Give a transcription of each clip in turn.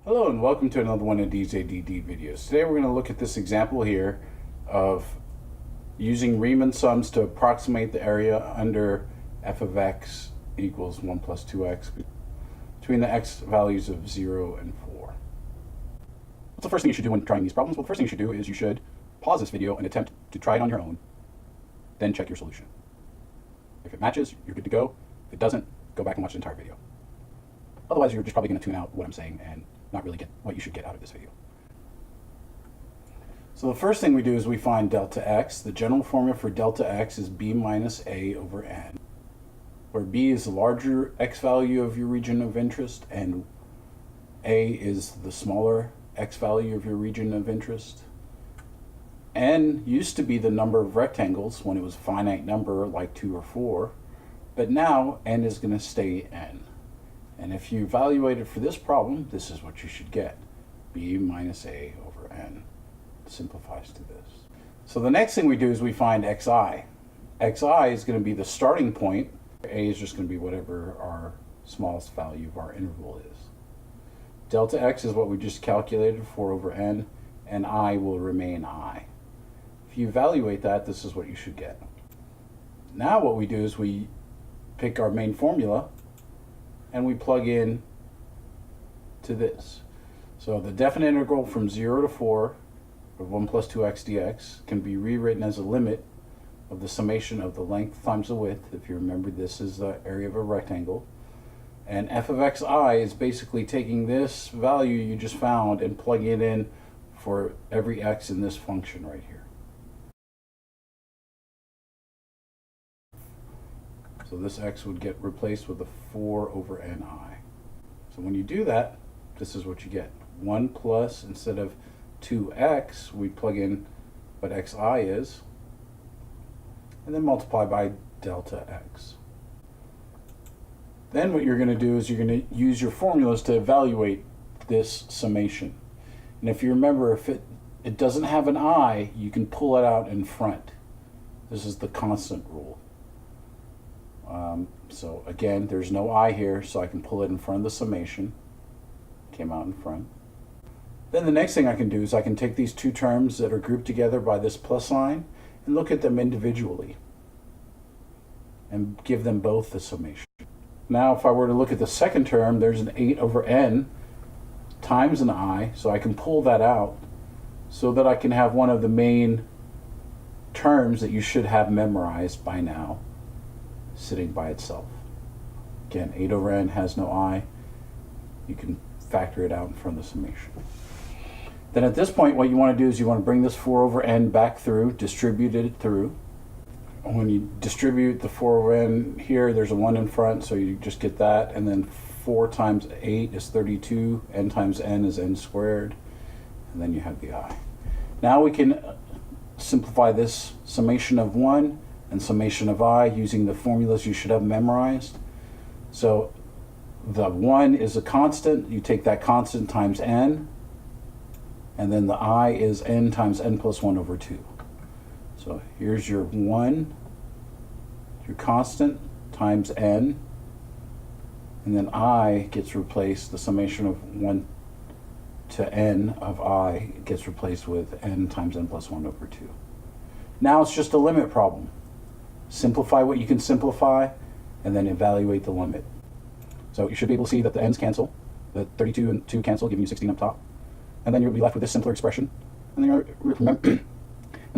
Hello and welcome to another one of DJDD videos. Today we're going to look at this example here of using Riemann sums to approximate the area under f of x equals 1 plus 2x between the x values of 0 and 4. What's the first thing you should do when trying these problems? Well, the first thing you should do is you should pause this video and attempt to try it on your own, then check your solution. If it matches, you're good to go. If it doesn't, go back and watch the entire video. Otherwise, you're just probably going to tune out what I'm saying and not really get what you should get out of this video. So the first thing we do is we find delta x. The general formula for delta x is b minus a over n, where b is the larger x value of your region of interest and a is the smaller x value of your region of interest. N used to be the number of rectangles when it was a finite number like 2 or 4, but now n is going to stay n. And if you evaluate it for this problem, this is what you should get. b minus a over n simplifies to this. So the next thing we do is we find xi. Xi is going to be the starting point. A is just going to be whatever our smallest value of our interval is. Delta x is what we just calculated, 4 over n, and I will remain I. If you evaluate that, this is what you should get. Now what we do is we pick our main formula and we plug in to this. So the definite integral from 0 to 4 of 1 plus 2x dx can be rewritten as a limit of the summation of the length times the width. If you remember, this is the area of a rectangle. And f of xi is basically taking this value you just found and plugging it in for every x in this function right here. So this x would get replaced with a 4 over ni. So when you do that, this is what you get. 1 plus, instead of 2x, we plug in what xi is, and then multiply by delta x. Then what you're going to do is you're going to use your formulas to evaluate this summation. And if you remember, if it doesn't have an I, you can pull it out in front. This is the constant rule. So again, there's no I here, so I can pull it in front of the summation. Came out in front. Then the next thing I can do is I can take these two terms that are grouped together by this plus sign and look at them individually and give them both the summation. Now if I were to look at the second term, there's an 8 over n times an I, so I can pull that out so that I can have one of the main terms that you should have memorized by now sitting by itself. Again, 8 over n has no I. You can factor it out in front of the summation. Then at this point, what you want to do is you want to bring this 4 over n back through, distribute it through. When you distribute the 4 over n here, there's a 1 in front, so you just get that. And then 4 times 8 is 32. N times n is n squared. And then you have the I. Now we can simplify this summation of 1 and summation of I using the formulas you should have memorized. So the 1 is a constant. You take that constant times n, and then the I is n times n plus 1 over 2. So here's your 1, your constant, times n, and then I gets replaced, the summation of 1 to n of I gets replaced with n times n plus 1 over 2. Now it's just a limit problem. Simplify what you can simplify, and then evaluate the limit. So you should be able to see that the n's cancel. The 32 and 2 cancel, giving you 16 up top. And then you'll be left with this simpler expression. And then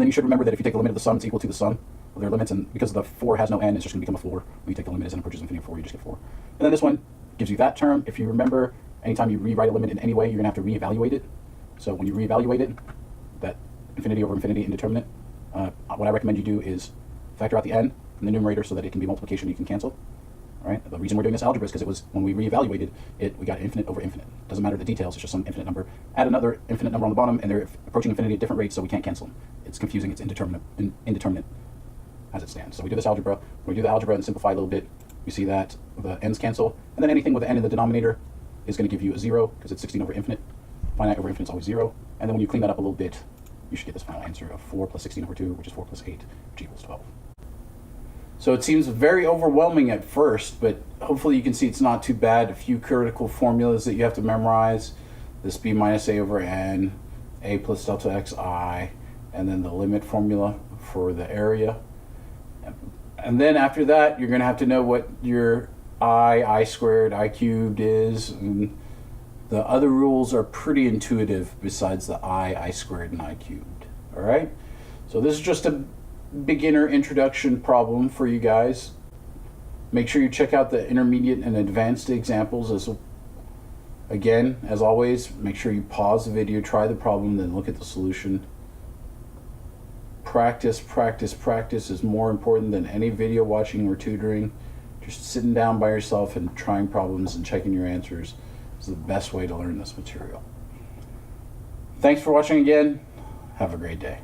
you should remember that if you take the limit of the sum, it's equal to the sum of their limits. And because the 4 has no n, it's just going to become a 4. When you take the limit as n approaches infinity of 4, you just get 4. And then this one gives you that term. If you remember, anytime you rewrite a limit in any way, you're going to have to reevaluate it. So when you reevaluate it, that infinity over infinity indeterminate, what I recommend you do is factor out the n in the numerator so that it can be multiplication you can cancel. All right. The reason we're doing this algebra is because it was when we reevaluated it, we got infinite over infinite. Doesn't matter the details, it's just some infinite number. Add another infinite number on the bottom, and they're approaching infinity at different rates, so we can't cancel them. It's confusing, it's indeterminate as it stands. So we do this algebra. When we do the algebra and simplify a little bit, we see that the n's cancel, and then anything with the n in the denominator is going to give you a 0 because it's 16 over infinite. Finite over infinite is always 0. And then when you clean that up a little bit, you should get this final answer of 4 plus 16 over 2, which is 4 plus 8, which equals 12. So it seems very overwhelming at first, but hopefully you can see it's not too bad. A few critical formulas that you have to memorize, this b minus a over n, a plus delta xi, and then the limit formula for the area. And then after that, you're going to have to know what your I squared, I cubed is. And the other rules are pretty intuitive besides the I squared, and I cubed. All right? So this is just a beginner introduction problem for you guys. Make sure you check out the intermediate and advanced examples. Again, as always, make sure you pause the video, try the problem, then look at the solution. Practice, practice, practice is more important than any video watching or tutoring. Just sitting down by yourself and trying problems and checking your answers is the best way to learn this material. Thanks for watching again. Have a great day.